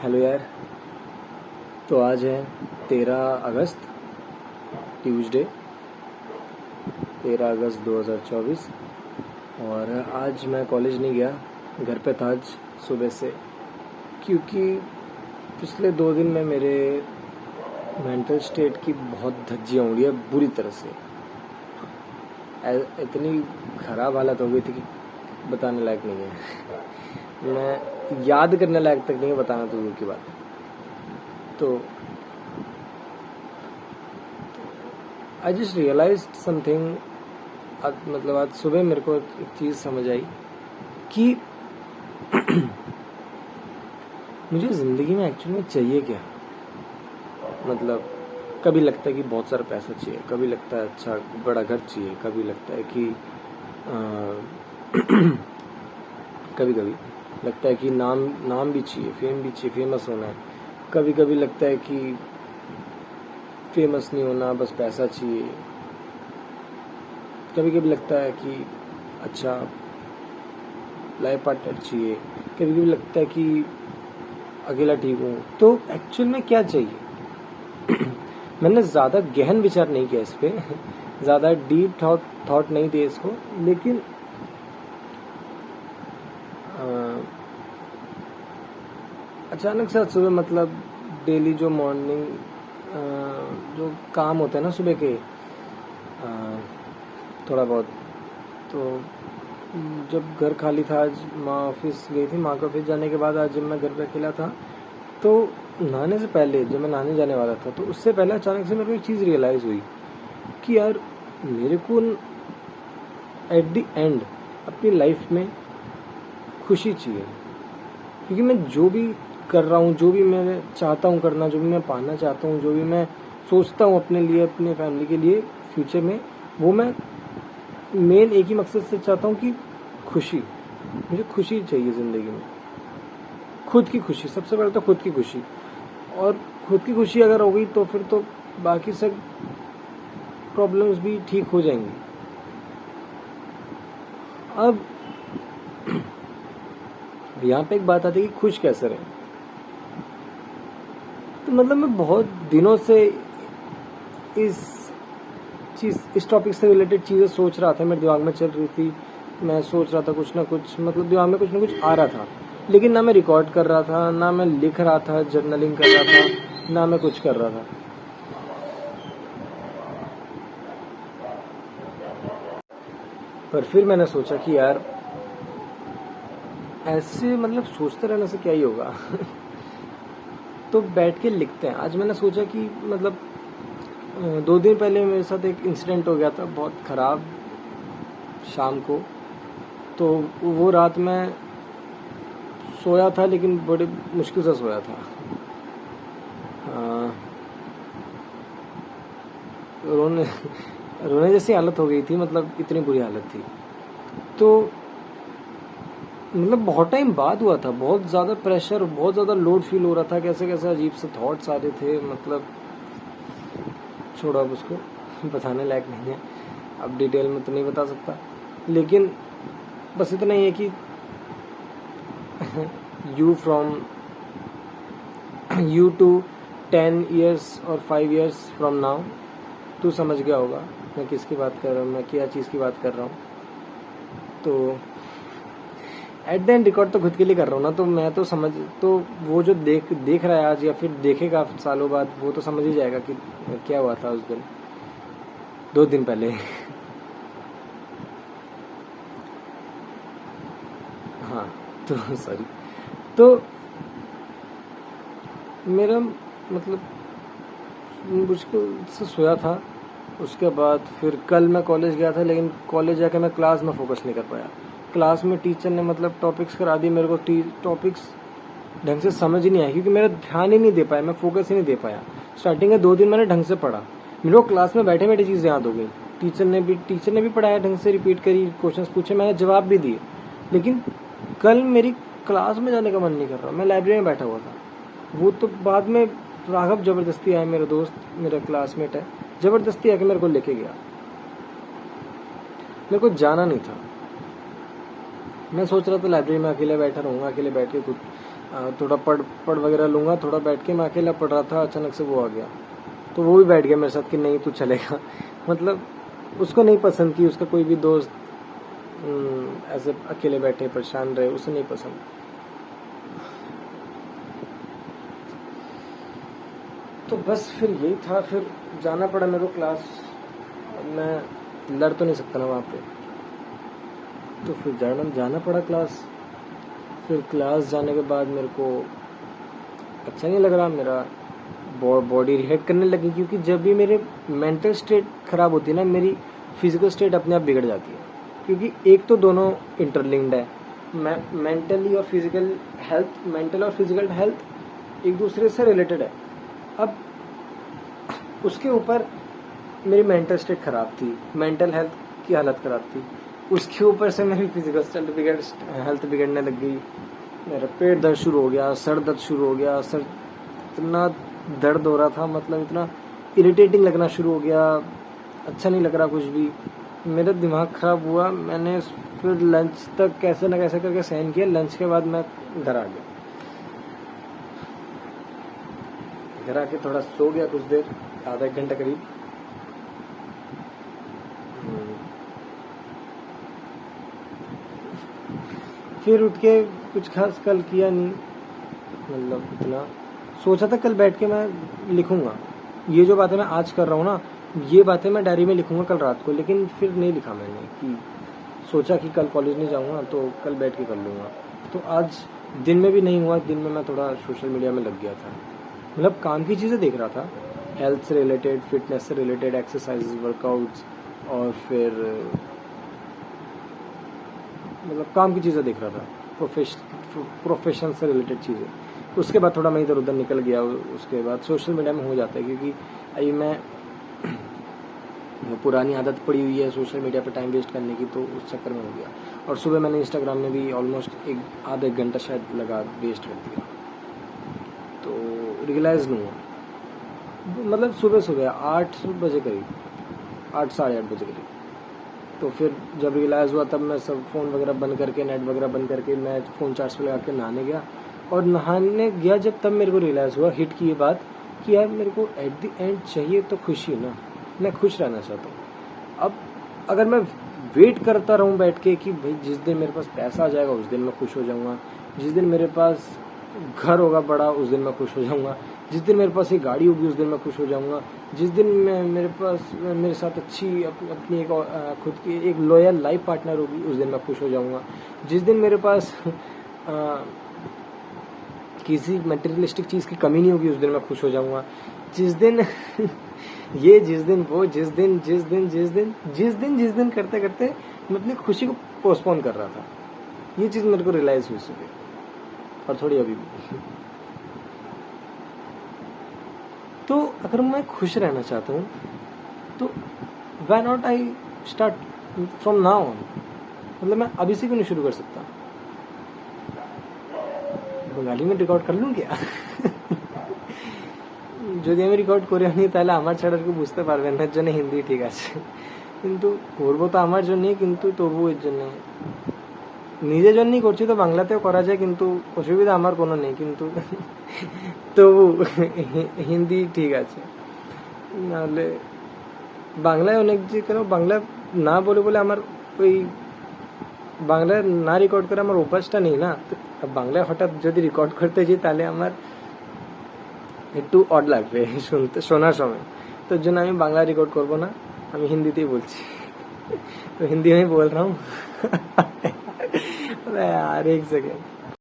Hello यार। तो आज है 13 अगस्त, ट्यूसडे, 13 अगस्त 2024। और आज मैं कॉलेज नहीं गया, घर पे था आज सुबह से, क्योंकि पिछले 2 दिन में मेरे मेंटल स्टेट की बहुत धज्जियाँ उड़ी है बुरी तरह से। इतनी ख़राब हालत हो गई थी कि बताने लायक नहीं है। मैं याद करने लायक तक नहीं है, बताना तो दूर की बात है। तो आई जस्ट रियलाइज्ड समथिंग। मतलब आज सुबह मेरे को एक चीज़ समझ आई कि मुझे ज़िंदगी में एक्चुअली में चाहिए क्या। मतलब कभी लगता है कि बहुत सारा पैसा चाहिए, कभी लगता है अच्छा बड़ा घर चाहिए, कभी लगता है कि कभी कभी लगता है कि नाम भी चाहिए, फेम भी चाहिए, फेमस होना है। कभी कभी लगता है कि फेमस नहीं होना, बस पैसा चाहिए। कभी कभी लगता है कि अच्छा लाइफ पार्टनर चाहिए। कभी कभी लगता है कि अकेला ठीक हूँ। तो एक्चुअल में क्या चाहिए? मैंने ज़्यादा गहन विचार नहीं किया इस पर, ज़्यादा डीप थॉट नहीं दिए इसको। लेकिन अचानक से आज सुबह, मतलब डेली जो मॉर्निंग जो काम होता है ना सुबह के, थोड़ा बहुत, तो जब घर खाली था, आज माँ ऑफिस गई थी, माँ के ऑफिस जाने के बाद आज जब मैं घर पे अकेला था, तो नहाने से पहले, जब मैं नहाने जाने वाला था, तो उससे पहले अचानक से मेरे को एक चीज़ रियलाइज़ हुई कि यार मेरे को एट द एंड अपनी लाइफ में खुशी चाहिए। क्योंकि मैं जो भी कर रहा हूँ, जो भी मैं चाहता हूँ करना, जो भी मैं पाना चाहता हूँ, जो भी मैं सोचता हूँ अपने लिए, अपने फैमिली के लिए फ्यूचर में, वो मैं मेन एक ही मकसद से चाहता हूँ कि खुशी। मुझे खुशी चाहिए ज़िंदगी में, खुद की खुशी। सबसे पहले तो खुद की खुशी, और खुद की खुशी अगर हो गई तो फिर तो बाकी सब प्रॉब्लम्स भी ठीक हो जाएंगी। अब यहाँ पे एक बात आती है कि खुश कैसे रहें। तो मतलब मैं बहुत दिनों से इस टॉपिक से रिलेटेड चीज़ें सोच रहा था, मेरे दिमाग में चल रही थी। मैं सोच रहा था कुछ ना कुछ, मतलब दिमाग में कुछ ना कुछ आ रहा था, लेकिन ना मैं रिकॉर्ड कर रहा था, ना मैं लिख रहा था, जर्नलिंग कर रहा था, ना मैं कुछ कर रहा था। पर फिर मैंने सोचा कि यार ऐसे मतलब सोचते रहने से क्या ही होगा। तो बैठ के लिखते हैं। आज मैंने सोचा कि मतलब 2 दिन पहले मेरे साथ एक इंसिडेंट हो गया था बहुत ख़राब शाम को। तो वो रात में सोया था, लेकिन बड़ी मुश्किल से सोया था। रोने जैसी हालत हो गई थी, मतलब इतनी बुरी हालत थी। तो मतलब बहुत टाइम बाद हुआ था, बहुत ज़्यादा प्रेशर, बहुत ज़्यादा लोड फील हो रहा था, कैसे कैसे अजीब से थॉट्स आ रहे थे। मतलब छोड़ो, अब उसको बताने लायक नहीं है, अब डिटेल में तो नहीं बता सकता। लेकिन बस इतना ही है कि you to 10 years और 5 years from now, तू समझ गया होगा मैं किसकी बात कर रहा हूँ, मैं क्या चीज़ की बात कर रहा हूँ। तो एट द एंड रिकॉर्ड तो खुद के लिए कर रहा हूँ ना, तो मैं तो समझ, तो वो जो देख रहा है आज या फिर देखेगा सालों बाद, वो तो समझ ही जाएगा कि क्या हुआ था उस दिन, 2 दिन पहले। हाँ, तो सॉरी। तो मेरा मतलब मुश्किल से सोया था। उसके बाद फिर कल मैं कॉलेज गया था, लेकिन कॉलेज जाकर मैं क्लास में फोकस नहीं कर पाया। क्लास में टीचर ने मतलब टॉपिक्स करा दी, मेरे को टॉपिक्स ढंग से समझ ही नहीं आया, क्योंकि मेरा ध्यान ही नहीं दे पाया, मैं फोकस ही नहीं दे पाया। स्टार्टिंग के 2 दिन मैंने ढंग से पढ़ा, मेरे को क्लास में बैठे बैठे चीज़ें याद हो गई। टीचर ने भी पढ़ाया, ढंग से रिपीट करी, क्वेश्चंस पूछे, मैंने जवाब भी दिए। लेकिन कल मेरी क्लास में जाने का मन नहीं कर रहा, मैं लाइब्रेरी में बैठा हुआ था। वो तो बाद में राघव जबरदस्ती आया, मेरा दोस्त, मेरा क्लासमेट है, जबरदस्ती आके मेरे को लेके गया। मेरे को जाना नहीं था। मैं सोच रहा था लाइब्रेरी में अकेले बैठा रहूँगा, अकेले बैठ के खुद थोड़ा पढ़ वगैरह लूँगा, थोड़ा बैठ के मैं अकेला पढ़ रहा था, अचानक से वो आ गया, तो वो भी बैठ गया मेरे साथ कि नहीं तू चलेगा। मतलब उसको नहीं पसंद कि उसका कोई भी दोस्त ऐसे अकेले बैठे परेशान रहे, उसे नहीं पसंद। तो बस फिर यही था, फिर जाना पड़ा मेरे को क्लास। मैं लड़ तो नहीं सकता ना वहाँ पे, तो फिर जाना पड़ा क्लास। फिर क्लास जाने के बाद मेरे को अच्छा नहीं लग रहा, मेरा बॉडी रिएक्ट करने लगी, क्योंकि जब भी मेरे मेंटल स्टेट खराब होती है ना, मेरी फिजिकल स्टेट अपने आप बिगड़ जाती है, क्योंकि एक तो दोनों इंटरलिंक्ड है। मेंटल और फिजिकल हेल्थ एक दूसरे से रिलेटेड है। अब उसके ऊपर मेरी मेंटल स्टेट खराब थी, मेंटल हेल्थ की हालत खराब थी, उसके ऊपर से मेरी फिजिकल हेल्थ बिगड़ने लग गई। मेरा पेट दर्द शुरू हो गया, सर दर्द शुरू हो गया, सर इतना दर्द हो रहा था, मतलब इतना इरिटेटिंग लगना शुरू हो गया, अच्छा नहीं लग रहा कुछ भी, मेरा दिमाग ख़राब हुआ। मैंने फिर लंच तक कैसे ना कैसे करके सहन किया। लंच के बाद मैं घर आ गया, घर आके थोड़ा सो गया कुछ देर, आधा एक घंटा करीब। फिर उठ के कुछ खास कल किया नहीं, मतलब इतना सोचा था कल बैठ के मैं लिखूंगा, ये जो बातें मैं आज कर रहा हूँ ना, ये बातें मैं डायरी में लिखूंगा कल रात को, लेकिन फिर नहीं लिखा मैंने, कि सोचा कि कल कॉलेज नहीं जाऊंगा तो कल बैठ के कर लूँगा। तो आज दिन में भी नहीं हुआ, दिन में मैं थोड़ा सोशल मीडिया में लग गया था, मतलब काम की चीज़ें देख रहा था, हेल्थ से रिलेटेड, फिटनेस से रिलेटेड, एक्सरसाइज, वर्कआउट्स, और फिर मतलब काम की चीज़ें देख रहा था, प्रोफेशन से रिलेटेड चीज़ें। उसके बाद थोड़ा मैं इधर उधर निकल गया, उसके बाद सोशल मीडिया में हो जाता है, क्योंकि अभी मैं वो पुरानी आदत पड़ी हुई है सोशल मीडिया पे टाइम वेस्ट करने की, तो उस चक्कर में हो गया। और सुबह मैंने इंस्टाग्राम में भी ऑलमोस्ट आधा एक घंटा शायद लगा वेस्ट कर दिया, तो रियलाइज़ नहीं हुआ, मतलब सुबह 8 बजे करीब, 8 साढ़े 8 बजे करीब। तो फिर जब रियलाइज़ हुआ तब मैं सब फ़ोन वगैरह बंद करके, नेट वगैरह बंद करके, मैं फ़ोन चार्ज पे लगा के नहाने गया। और नहाने गया जब, तब मेरे को रियलाइज़ हुआ, हिट की ये बात कि यार मेरे को एट द एंड चाहिए तो खुशी ना, मैं खुश रहना चाहता हूँ। अब अगर मैं वेट करता रहूँ बैठ के कि भाई जिस दिन मेरे पास पैसा आ जाएगा उस दिन मैं खुश हो जाऊँगा, जिस दिन मेरे पास घर होगा बड़ा उस दिन मैं खुश हो जाऊँगा, जिस दिन मेरे पास एक गाड़ी होगी उस दिन मैं खुश हो जाऊँगा, जिस दिन मेरे पास मेरे साथ अच्छी अपनी एक खुद की एक लॉयल लाइफ पार्टनर होगी उस दिन मैं खुश हो जाऊँगा, जिस दिन मेरे पास किसी मटेरियलिस्टिक चीज़ की कमी नहीं होगी उस दिन मैं खुश हो जाऊँगा, जिस दिन ये जिस दिन करते करते मैं अपनी खुशी को पोस्टपोन कर रहा था। ये चीज़ मेरे को रियलाइज़ हुई सुबह, और थोड़ी अभी भी। तो अगर मैं खुश रहना चाहता हूँ तो why not I start from now on, मतलब मैं अभी से क्यों नहीं शुरू कर सकता। बंगाली में রেকর্ড कर लूँ क्या? যদি আমি রেকর্ড করি আমি তাহলে আমার ছাড়া কেউ বুঝতে পারবে না, এর জন্য হিন্দি ঠিক আছে, কিন্তু করবো তো আমার জন্যই, কিন্তু তবু এর জন্য নিজের জন্যই করছি, তো বাংলাতেও করা যায়, কিন্তু অসুবিধা আমার কোনো নেই, কিন্তু তবু হিন্দি ঠিক আছে, নাহলে বাংলায় অনেক যে কেন বাংলা না বলে বলে আমার ওই বাংলা না রেকর্ড করে আমার অভ্যাসটা নেই না, বাংলায় হঠাৎ যদি রেকর্ড করতে যাই তাহলে আমার একটু অড লাগবে শোনার সময়, তো জন্য আমি বাংলা রেকর্ড করব না, আমি হিন্দিতেই বলছি। तो हिंदी में बोल रहा हूँ। यार एक सेकेंड।